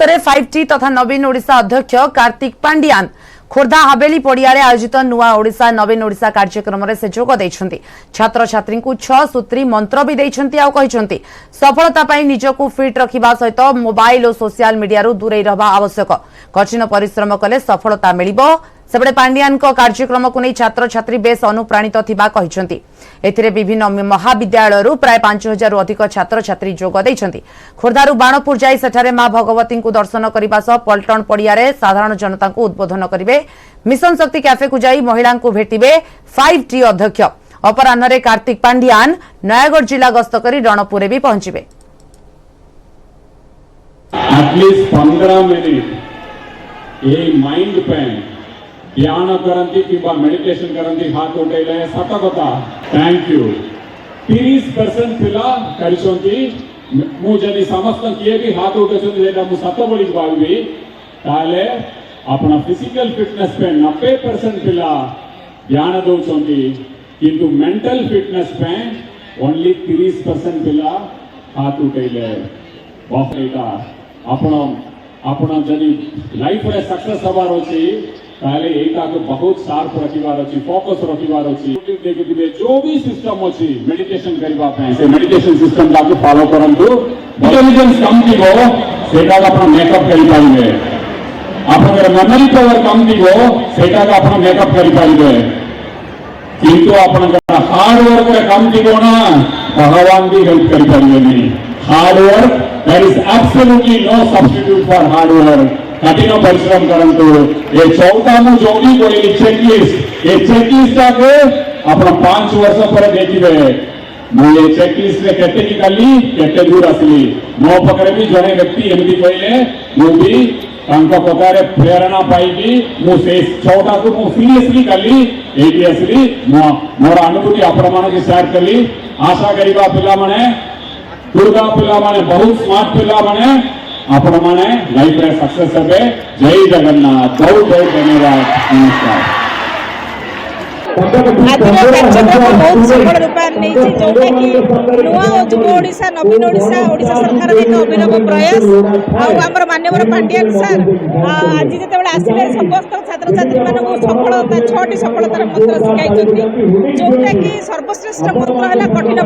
गस्तरे 5T तथा नवीन ओडिशा अध्यक्ष कार्तिक पांडियान खोर्धा हवेली पड़िया आयोजित नुआ ओडिशा नवीन ओडिशा कार्यक्रम से जोग देइछन्ति। छात्र छात्री को 6 सूत्री मंत्र भी देइछन्ति आ कहिछन्ति सफलता पाई निजको फिट रखिबा सहित मोबाइल और सोशल मीडिया रु दूरे रहबा आवश्यक। कठिन परिश्रम कले सफलता मिलिबो। सेबडे पांडियान को कार्यक्रम को नहीं छात्र छात्री बेस अनुप्राणित थिबा कहिछन्ति। एथिरे विभिन्न महाविद्यालय प्राय 5000 रु अधिक छात्र छात्री जोग देइछन्ति। खोर्धारू बाणपुर जाई सेठारे मां भगवती को दर्शन करबा सह पल्टन पड़िया रे साधारण जनता को उद्बोधन करिवे। मिशन शक्ति कैफे को जाई महिला को भेटिबे 5T अध्यक्ष। अपराह्न कार्तिक पांडियान नयागढ़ जिला गस्त करी रणपुर भी पहुंचबे। एटलीस्ट 15 मिनिट ये माइंड पे ध्यान करती कि मेडिटेशन करती हाथ उठेले सत कथा। थैंक यू 30% पिला करिसोंती मु जदि समस्त किए भी हाथ उठेसोंती जेटा मु सत बोली भाबी ताले अपना फिजिकल फिटनेस पे 90% पिला ध्यान दउछोंती किंतु मेंटल फिटनेस पे ओनली 30% पिला हाथ उठेले। बहुत एटा आपण जदि लाइफ रे सक्सेस हबार अछि ताले एटा को बहुत शार्प रखिबार अछि, फोकस रखिबार अछि। देखिबे जो भी सिस्टम अछि मेडिटेशन करबा पे से मेडिटेशन सिस्टम को फॉलो करंतु इंटेलिजेंस कम दिगो सेटा आपण मेकअप करि पाइबे। आपनकर मेमोरी पावर कम दिगो सेटा आपण मेकअप करि पाइबे। किंतु आपनकर हार्ड वर्क रे कम दिगो ना भगवान भी हेल्प करि पाइबे। Hard work there is absolutely no substitute for hard work. कठिन परिश्रम करंतु ये 14 मु जो भी कोई चेकलिस्ट ये चेकलिस्ट आके अपना 5 वर्ष पर देखिबे मु ये चेकलिस्ट रे केते निकाली केते दूर असली मो पकरे भी जने व्यक्ति एमदी कहले मु भी तांको पकारे प्रेरणा पाइबी मु से 14 को मु सीरियसली कली एटी असली मोर अनुभूति आपण माने शेयर कली। आशा करिबा पिला माने दुर्गा पिला माने बहुत स्मार्ट पिला माने आपण माने लाइफ रे सक्सेस हेबे। जय जगन्नाथ। बहुत बहुत धन्यवाद। नमस्कार। आज कार्यक्रम बहुत सफल रूपार नहीं जोटा कि नुआ युव ओडिशा नवीन ओडिशा सरकार एक अभिनव प्रयास आमर माननीय पांडियान सर आज जिते आसिले समस्त छात्र छात्री मानक सफलता 6टी सफलतार मंत्र शिखाई जोटा कि सर्वश्रेष्ठ मंत्र है कठिन